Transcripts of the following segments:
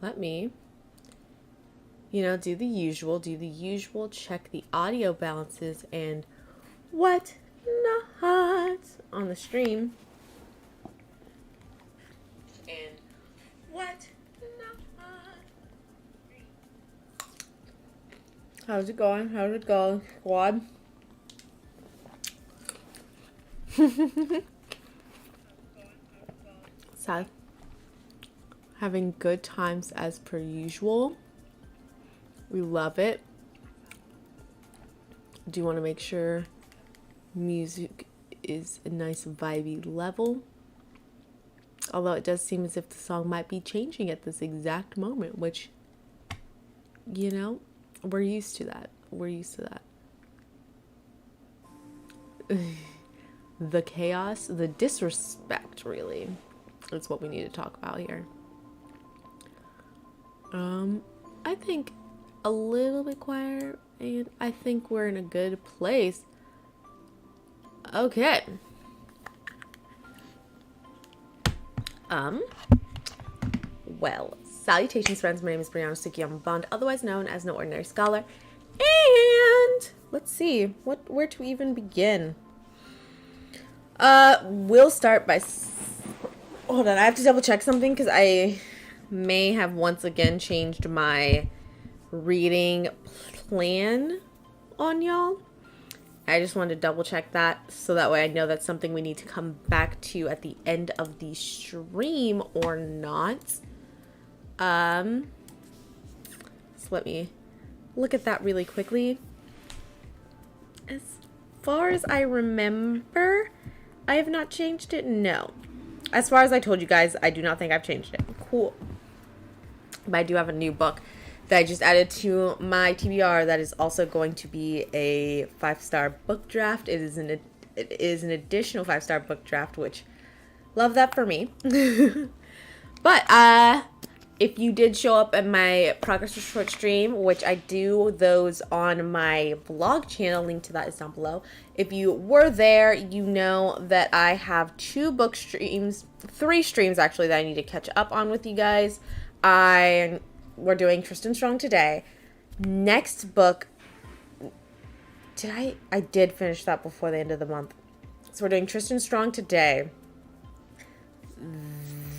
let me, do the usual, check the audio balances and what not on the stream. And what not. How's it going? Squad? Sad. Having good times as per usual. We love it. Do want to make sure music is a nice vibey level. Although it does seem as if the song might be changing at this exact moment, which, we're used to that. The chaos, the disrespect, really, is what we need to talk about here. I think a little bit quieter, and I think we're in a good place. Okay. Well, salutations, friends. My name is Brianna Sukiyama Bond, otherwise known as No Ordinary Scholar. And let's see, where to even begin. We'll start by... Hold on, I have to double check something because I may have once again changed my reading plan on y'all. I just wanted to double check that so that way I know that's something we need to come back to at the end of the stream or not. So let me look at that really quickly. As far as I remember, I have not changed it. No. As far as I told you guys, I do not think I've changed it. Cool. But I do have a new book that I just added to my TBR that is also going to be a 5-star book draft. It is an additional 5-star book draft, which love that for me. But if you did show up at my Progress Report stream, which I do those on my vlog channel, link to that is down below. If you were there, you know that I have 2 book streams, 3 streams actually, that I need to catch up on with you guys. We're doing Tristan Strong today. Next book, I did finish that before the end of the month. So we're doing Tristan Strong today.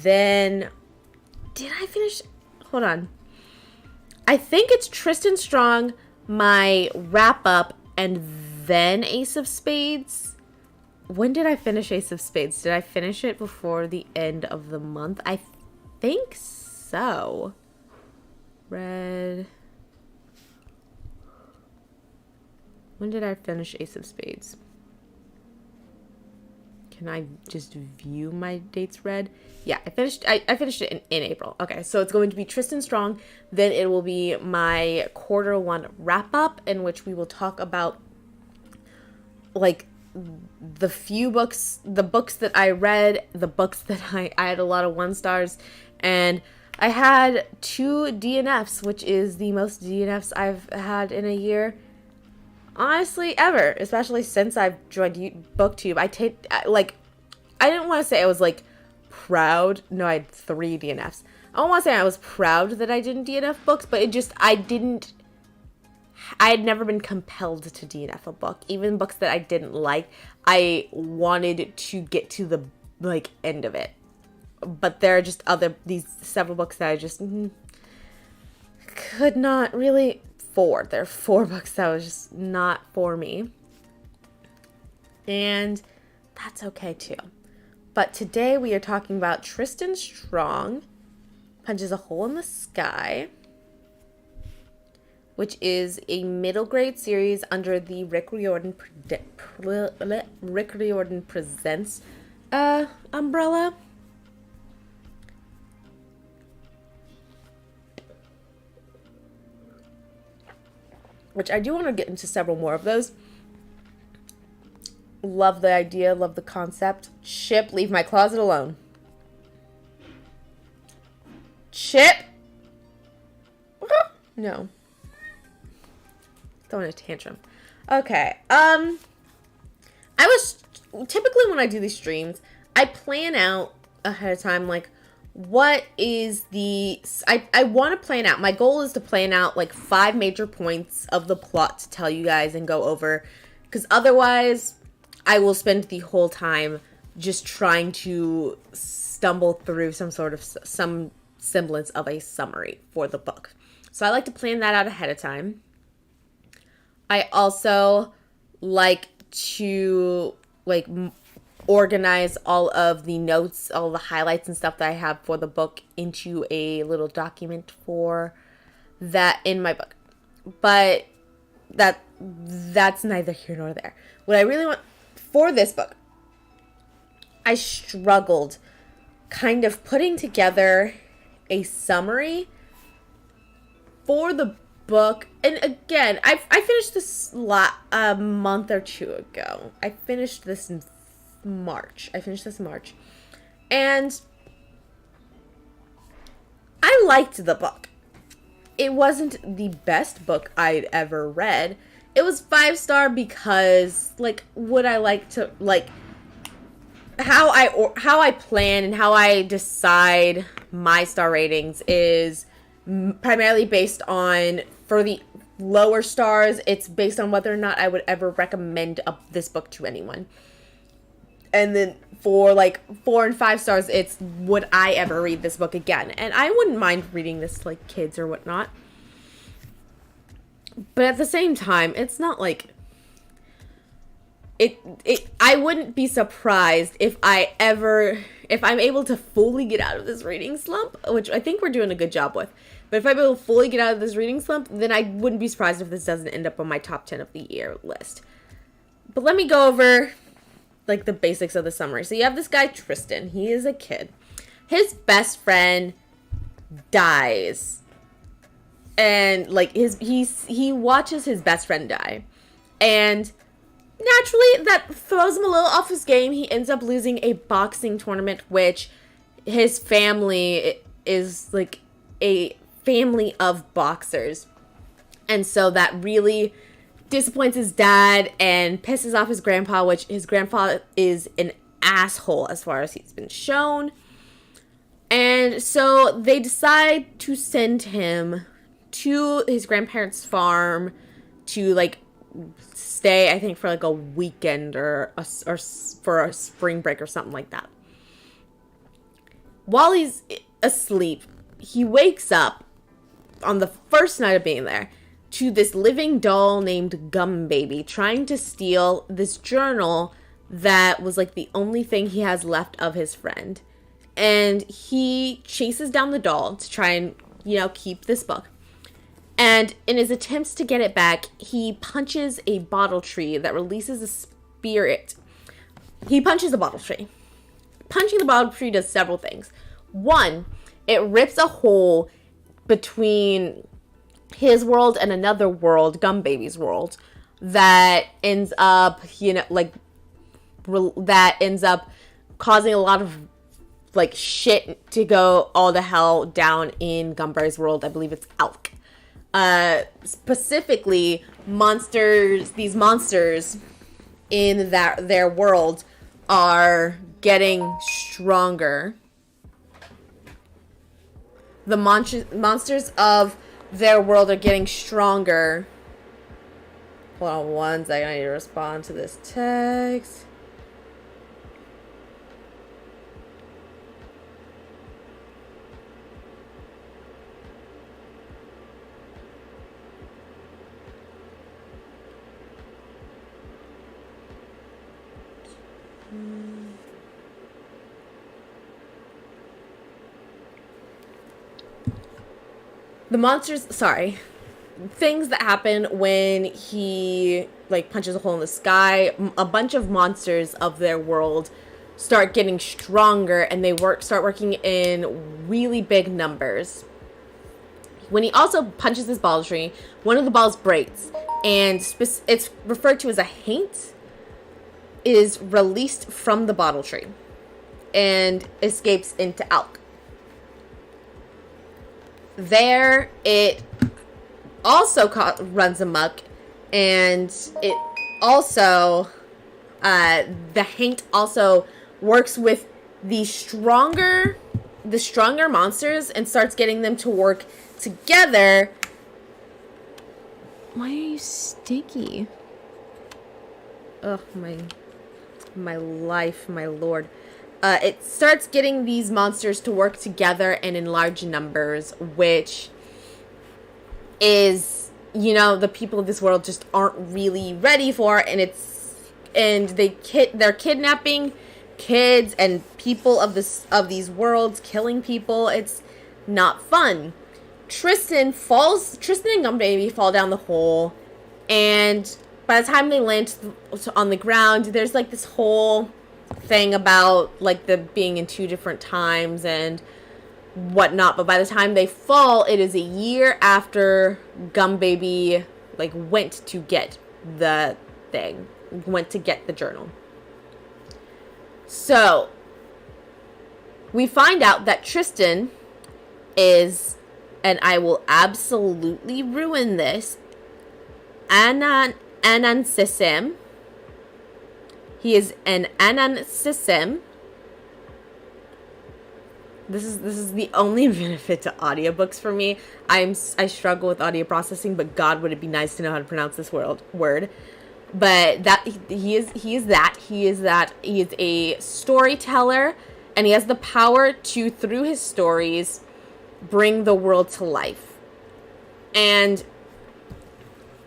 Then, did I finish? Hold on. I think it's Tristan Strong, my wrap up, and then Ace of Spades. When did I finish Ace of Spades? Did I finish it before the end of the month? I think so. Red. When did I finish Ace of Spades? Can I just view my dates read? Yeah, I finished it in April. Okay, so it's going to be Tristan Strong. Then it will be my quarter 1 wrap up, in which we will talk about like the few books, the books that I read, the books that I had a lot of 1-stars, and I had 2 DNFs, which is the most DNFs I've had in a year, honestly, ever. Especially since I've joined BookTube. I didn't want to say I was like proud. No, I had 3 DNFs. I don't want to say I was proud that I didn't DNF books, but I had never been compelled to DNF a book. Even books that I didn't like, I wanted to get to the end of it. But there are just these several books that I just could not really afford. There are 4 books that was just not for me. And that's okay too. But today we are talking about Tristan Strong, Punches a Hole in the Sky, which is a middle grade series under the Rick Riordan Presents umbrella. Which I do want to get into several more of those. Love the idea, love the concept. Chip, leave my closet alone. Chip! No. Throwing a tantrum. Okay. Typically when I do these streams, I plan out ahead of time, like, what is the... I want to plan out. My goal is to plan out like 5 major points of the plot to tell you guys and go over. Because otherwise, I will spend the whole time just trying to stumble through some semblance of a summary for the book. So I like to plan that out ahead of time. I also like to organize all of the notes, all the highlights and stuff that I have for the book into a little document for that in my book. But that's neither here nor there. What I really want for this book, I struggled kind of putting together a summary for the book. And again, I finished this a month or 2 ago. I finished this in March. And I liked the book. It wasn't the best book I'd ever read. It was 5-star because, like, would I like to, like, how I plan and how I decide my star ratings is primarily based on, for the lower stars, it's based on whether or not I would ever recommend this book to anyone. And then for like 4 and 5 stars, it's would I ever read this book again? And I wouldn't mind reading this to like kids or whatnot. But at the same time, it's not like I wouldn't be surprised if I'm able to fully get out of this reading slump, which I think we're doing a good job with. But if I'm able to fully get out of this reading slump, then I wouldn't be surprised if this doesn't end up on my top 10 of the year list. But let me go over like the basics of the summary. So you have this guy, Tristan. He is a kid. His best friend dies. And like he watches his best friend die. And naturally that throws him a little off his game. He ends up losing a boxing tournament, which his family is like a family of boxers. And so that really disappoints his dad and pisses off his grandpa, which his grandpa is an asshole as far as he's been shown. And so they decide to send him to his grandparents' farm to like stay, I think, for like a weekend or for a spring break or something like that. While he's asleep, he wakes up on the first night of being there to this living doll named Gum Baby trying to steal this journal that was like the only thing he has left of his friend. And he chases down the doll to try and, keep this book. And in his attempts to get it back, he punches a bottle tree that releases a spirit. He punches a bottle tree. Punching the bottle tree does several things. One, it rips a hole between his world and another world, Gum Baby's world, that ends up, that ends up causing a lot of, like, shit to go all the hell down in Gum Baby's world. I believe it's Elk. Specifically, these monsters in their world are getting stronger. The monsters of their world are getting stronger. Hold on one second, I need to respond to this text. Things that happen when he, punches a hole in the sky. A bunch of monsters of their world start getting stronger, and they start working in really big numbers. When he also punches this bottle tree, one of the balls breaks, and it's referred to as a haint, is released from the bottle tree and escapes into Elk. There, it also runs amok, and it also, the haint also works with the stronger the stronger monsters and starts getting them to work together. Why are you sticky? Ugh, my life, my lord. It starts getting these monsters to work together and in large numbers, which is, the people of this world just aren't really ready for, and they're kidnapping kids and people of these worlds, killing people. It's not fun. Tristan and Gumbaby fall down the hole, and by the time they land on the ground, there's like this whole thing about like the being in 2 different times and whatnot. But by the time they fall, it is a year after Gumbaby like went to get the journal. So we find out that Tristan is, and I will absolutely ruin this, Anansisim. He is an Anansisim. This is the only benefit to audiobooks for me. I struggle with audio processing, but God, would it be nice to know how to pronounce this word. But that he is a storyteller, and he has the power to, through his stories, bring the world to life. And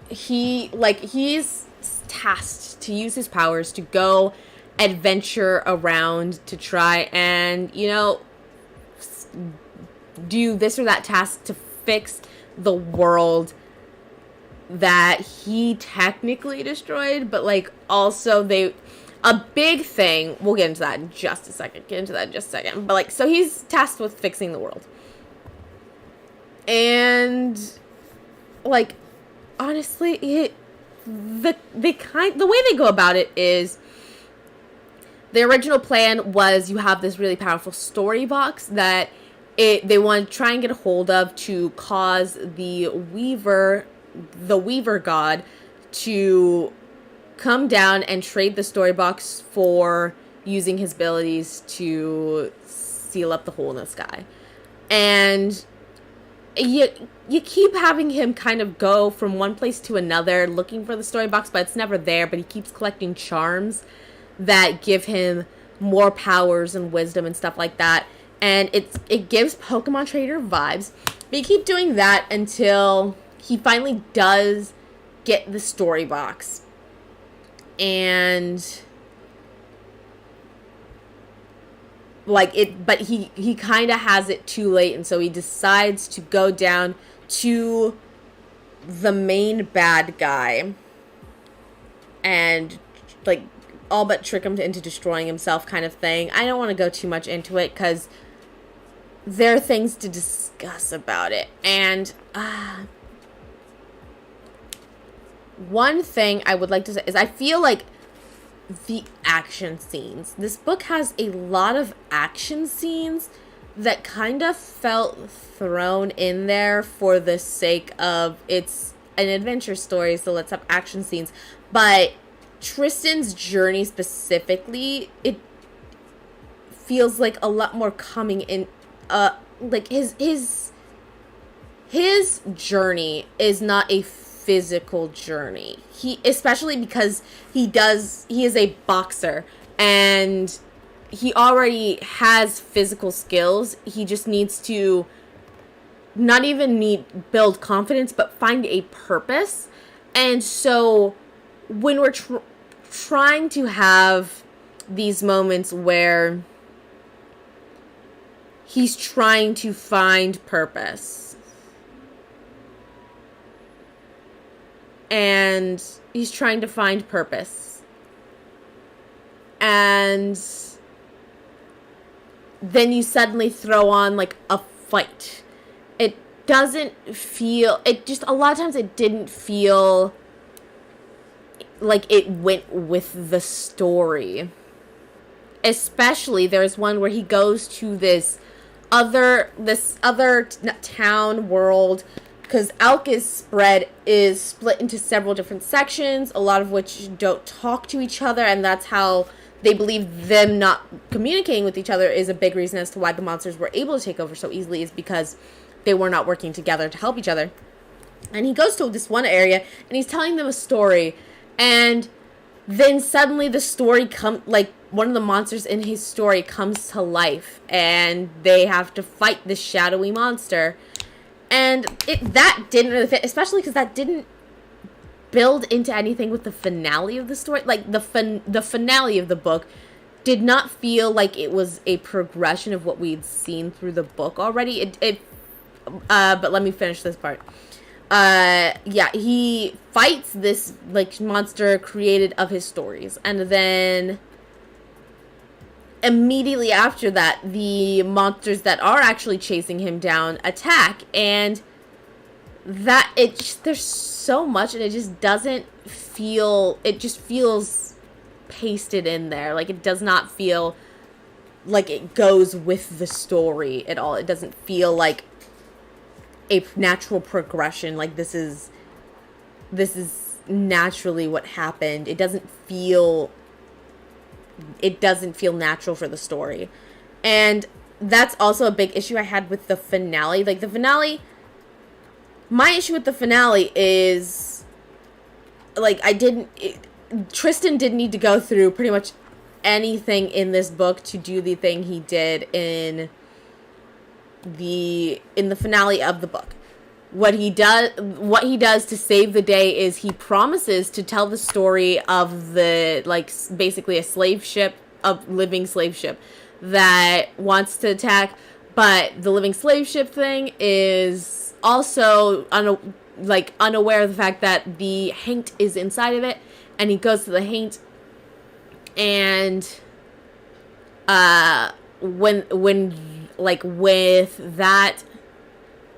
he's tasked to use his powers to go adventure around to try and, do this or that task to fix the world that he technically destroyed, but also a big thing, we'll get into that in just a second, but so he's tasked with fixing the world. And honestly, the way they go about it is, the original plan was you have this really powerful story box that they want to try and get a hold of to cause the Weaver god to come down and trade the story box for using his abilities to seal up the hole in the sky. And you keep having him kind of go from one place to another looking for the story box, but it's never there. But he keeps collecting charms that give him more powers and wisdom and stuff like that. And it gives Pokemon Trainer vibes. But you keep doing that until he finally does get the story box. And but he kind of has it too late, and so he decides to go down to the main bad guy and all but trick him into destroying himself, kind of thing. I don't want to go too much into it because there are things to discuss about it. And one thing I would like to say is I feel like the action scenes. This book has a lot of action scenes that kind of felt thrown in there for the sake of it's an adventure story, so let's have action scenes. But Tristan's journey specifically, it feels like a lot more coming in. His journey is not a physical journey. Especially because he is a boxer and he already has physical skills. He just needs to not even build confidence, but find a purpose. And so when we're trying to have these moments where he's trying to find purpose, and he's trying to find purpose, and then you suddenly throw on a fight. It doesn't feel, a lot of times it didn't feel like it went with the story. Especially there's one where he goes to this other town world, because Alka's is split into several different sections, a lot of which don't talk to each other, and that's how they believe them not communicating with each other is a big reason as to why the monsters were able to take over so easily, is because they were not working together to help each other. And he goes to this one area and he's telling them a story, and then suddenly the story like one of the monsters in his story comes to life, and they have to fight this shadowy monster. And that didn't really fit, especially because that didn't build into anything with the finale of the story. Like the finale of the book did not feel like it was a progression of what we'd seen through the book already. But let me finish this part. Yeah, he fights this, like, monster created of his stories, and then immediately after that, the monsters that are actually chasing him down attack, and there's so much, and it just doesn't feel, it just feels pasted in there. Like, it does not feel like it goes with the story at all. It doesn't feel like a natural progression, like this is naturally what happened. It doesn't feel natural for the story. And that's also a big issue I had with the finale. Like, the finale, my issue with the finale is, like, Tristan didn't need to go through pretty much anything in this book to do the thing he did in the finale of the book. What he does to save the day is he promises to tell the story of the, like, basically a living slave ship that wants to attack, but the living slave ship thing is also unaware of the fact that the haint is inside of it, and he goes to the haint, and with that,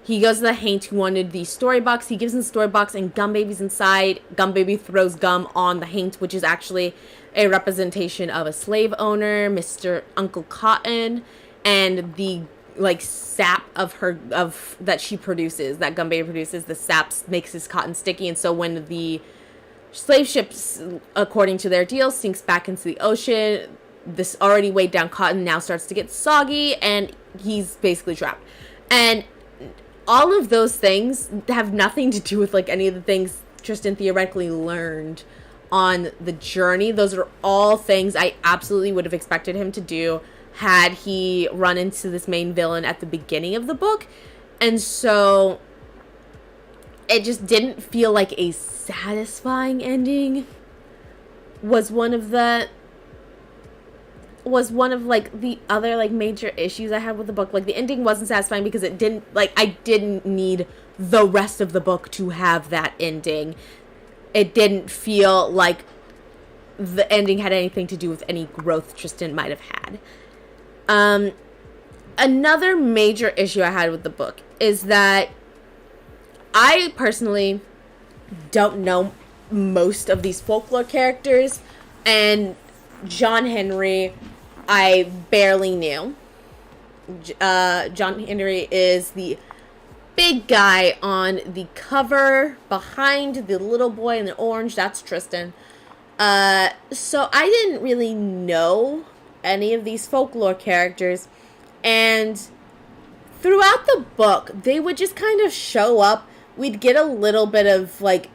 he goes to the haint who wanted the story box. He gives him the story box, and Gum Baby's inside. Gum Baby throws gum on the haint, which is actually a representation of a slave owner, Mr. Uncle Cotton, and the, like, sap that she produces, that Gum Baby produces. The sap makes his cotton sticky, and so when the slave ships, according to their deal, sinks back into the ocean, this already weighed down cotton now starts to get soggy, and he's basically trapped. And all of those things have nothing to do with, like, any of the things Tristan theoretically learned on the journey. Those are all things I absolutely would have expected him to do had he run into this main villain at the beginning of the book. And so it just didn't feel like a satisfying ending was one of the other, like, major issues I had with the book. Like, the ending wasn't satisfying because it didn't, like, I didn't need the rest of the book to have that ending. It didn't feel like the ending had anything to do with any growth Tristan might have had. Another major issue I had with the book is that I personally don't know most of these folklore characters, and John Henry I barely knew. John Henry is the big guy on the cover behind the little boy in the orange. That's Tristan. So I didn't really know any of these folklore characters, and throughout the book they would just kind of show up. We'd get a little bit of, like,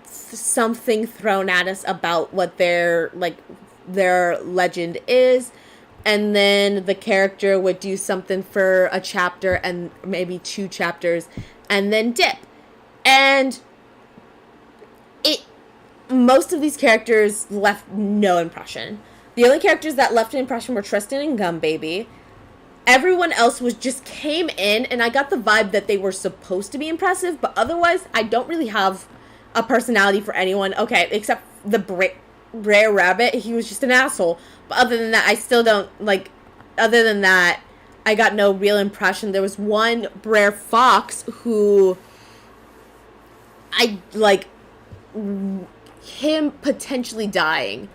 something thrown at us about what their legend is, and then the character would do something for a chapter and maybe 2 chapters and then dip. And most of these characters left no impression. The only characters that left an impression were Tristan and Gum Baby. Everyone else just came in, and I got the vibe that they were supposed to be impressive, but otherwise I don't really have a personality for anyone. Okay, except the Brer Rabbit. He was just an asshole. But other than that, I still don't, like, other than that, I got no real impression. There was one Brer Fox who I, like, him potentially dying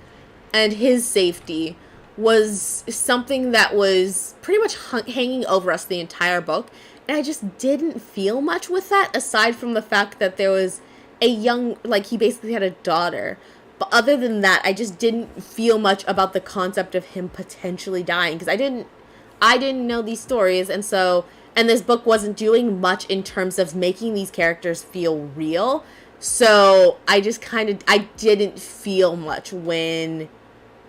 and his safety was something that was pretty much hanging over us the entire book. And I just didn't feel much with that, aside from the fact that there was a young, like, he basically had a daughter. But other than that, I just didn't feel much about the concept of him potentially dying, because I didn't know these stories, and this book wasn't doing much in terms of making these characters feel real. So I didn't feel much when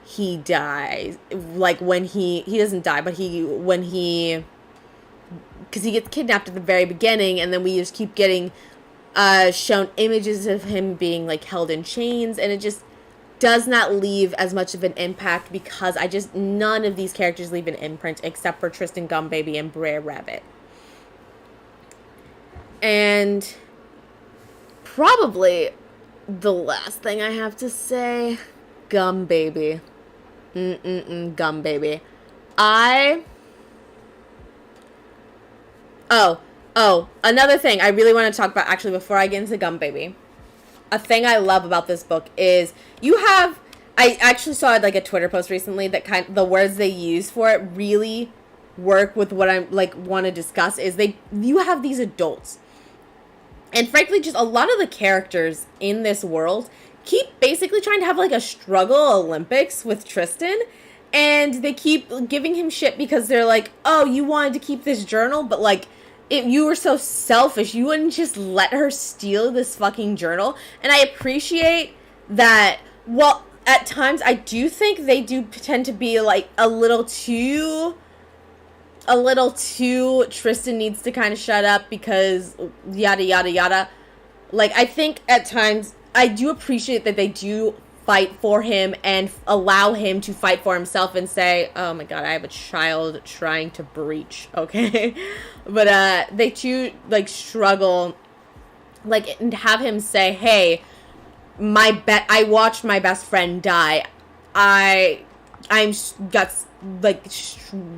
he dies. Like, when he doesn't die, but because he gets kidnapped at the very beginning, and then we just keep getting shown images of him being, like, held in chains, and it just does not leave as much of an impact, because none of these characters leave an imprint except for Tristan, Gumbaby, and Brer Rabbit. And probably the last thing I have to say, Gumbaby. Gumbaby. Another thing I really want to talk about, actually, before I get into Gumbaby. A thing I love about this book is I actually saw, like, a Twitter post recently that the words they use for it really work with what I'm, like, want to discuss, is you have these adults. And frankly, just a lot of the characters in this world keep basically trying to have, like, a struggle Olympics with Tristan. And they keep giving him shit because they're like, oh, you wanted to keep this journal, but, like, you were so selfish. You wouldn't just let her steal this fucking journal. And I appreciate that. Well, at times, I do think they do tend to be, like, a little too Tristan needs to kind of shut up because yada yada yada. Like, I think at times I do appreciate that they do fight for him and allow him to fight for himself and say, oh my god, I have a child trying to breach, okay? But they too, like, struggle, like, and have him say, hey, I watched my best friend die. I'm got, like,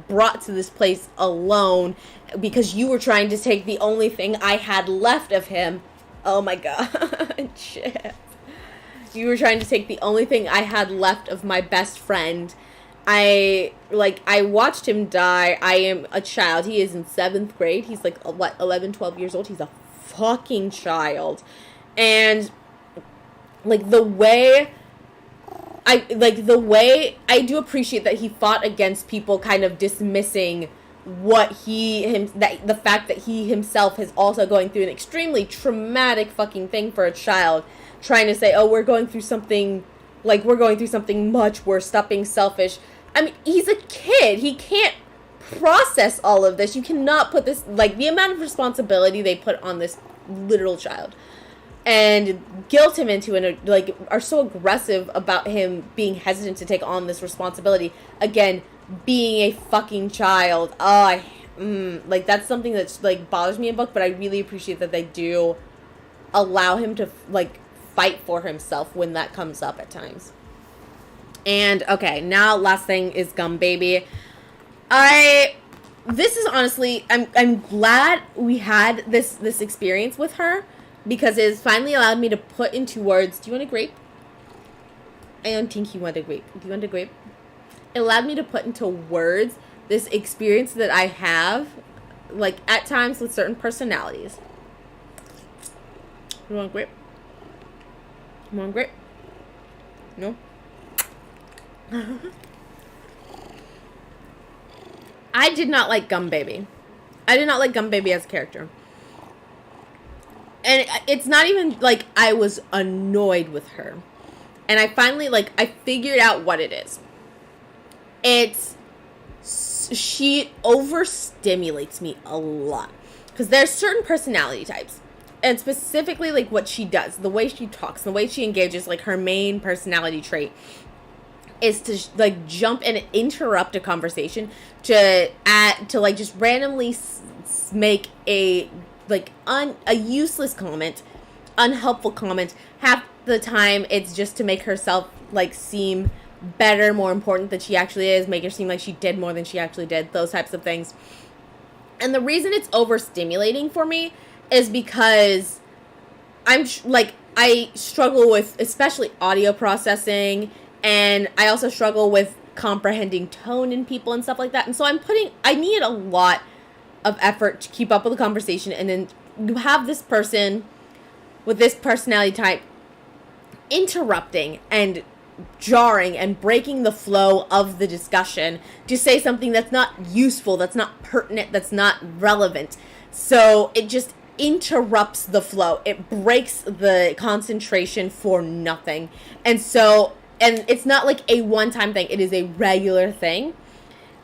brought to this place alone because you were trying to take the only thing I had left of him. Oh my god. Shit. You were trying to take the only thing I had left of my best friend. I watched him die. I am a child. He is in 7th grade. He's, like, 11, 12 years old. He's a fucking child. And, like, the way I do appreciate that he fought against people kind of dismissing the fact that he himself is also going through an extremely traumatic fucking thing for a child, trying to say, oh, we're going through something much worse, stop being selfish. I mean, he's a kid. He can't process all of this. You cannot put this, like, the amount of responsibility they put on this literal child and guilt him into it, like, are so aggressive about him being hesitant to take on this responsibility. Again, being a fucking child. Like, that's something that's, like, bothers me in book, but I really appreciate that they do allow him to, like, fight for himself when that comes up at times. And, okay, now last thing is Gumbaby. This is honestly, I'm glad we had this experience with her, because it has finally allowed me to put into words, do you want a grape? I don't think you want a grape. Do you want a grape? It allowed me to put into words this experience that I have, like, at times with certain personalities. You want a grape? You want a grape? No? I did not like Gumbaby. I did not like Gumbaby as a character. And it's not even, like, I was annoyed with her. And I finally, like, I figured out what it is. She overstimulates me a lot. Because there's certain personality types. And specifically, like, what she does. The way she talks. The way she engages. Like, her main personality trait is to, like, jump and interrupt a conversation. To like, just randomly make a useless comment, unhelpful comment. Half the time it's just to make herself, like, seem better, more important than she actually is, make her seem like she did more than she actually did, those types of things. And the reason it's overstimulating for me is because I struggle with especially audio processing, and I also struggle with comprehending tone in people and stuff like that. And so I need a lot of effort to keep up with the conversation, and then you have this person with this personality type interrupting and jarring and breaking the flow of the discussion to say something that's not useful, that's not pertinent, that's not relevant. So it just interrupts the flow. It breaks the concentration for nothing. And it's not like a one-time thing. It is a regular thing.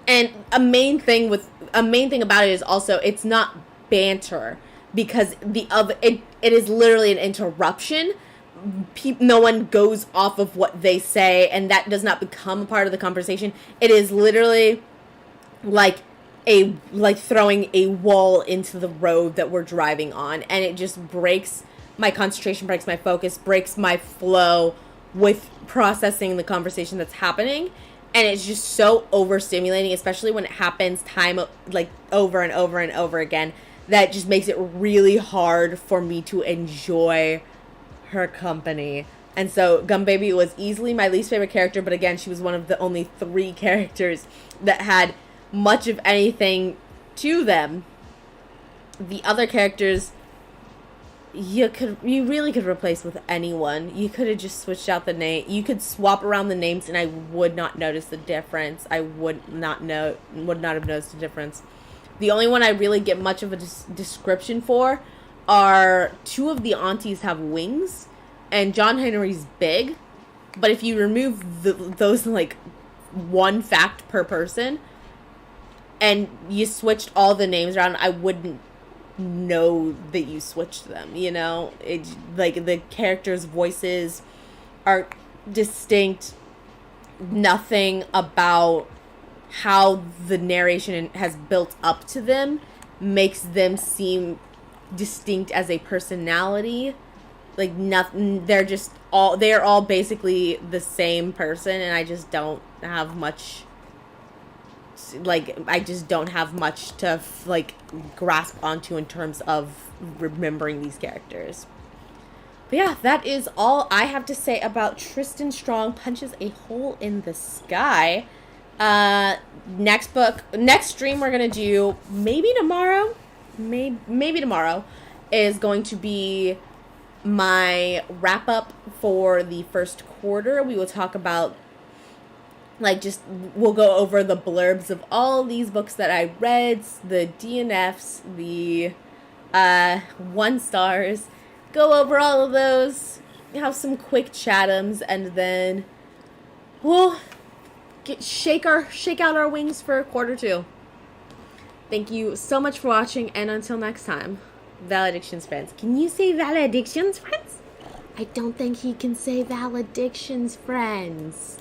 And a main thing about it is also it's not banter, because it is literally an interruption. No one goes off of what they say, and that does not become a part of the conversation. It is literally like throwing a wall into the road that we're driving on, and it just breaks my concentration, breaks my focus, breaks my flow with processing the conversation that's happening. And it's just so overstimulating, especially when it happens over and over and over again, that just makes it really hard for me to enjoy her company. And so Gum Baby was easily my least favorite character, but again, she was one of the only 3 characters that had much of anything to them. The other characters you really could replace with anyone. You could have just switched out the name. You could swap around the names and I would not notice the difference. I would not have noticed the difference. The only one I really get much of a description for are 2 of the aunties have wings, and John Henry's big. But if you remove those 1 fact per person, and you switched all the names around, I wouldn't know that you switched them. It's the characters' voices are distinct. Nothing about how the narration has built up to them makes them seem distinct as a personality. Nothing. They're all basically the same person, and I just don't have much to grasp onto in terms of remembering these characters. But yeah, that is all I have to say about Tristan Strong Punches a Hole in the Sky. Next stream we're gonna do maybe tomorrow is going to be my wrap up for the first quarter. We will talk about we'll go over the blurbs of all these books that I read, the DNFs, the 1 stars, go over all of those, have some quick chatums, and then we'll shake out our wings for quarter 2. Thank you so much for watching, and until next time, valedictions, friends. Can you say valedictions, friends? I don't think he can say valedictions, friends.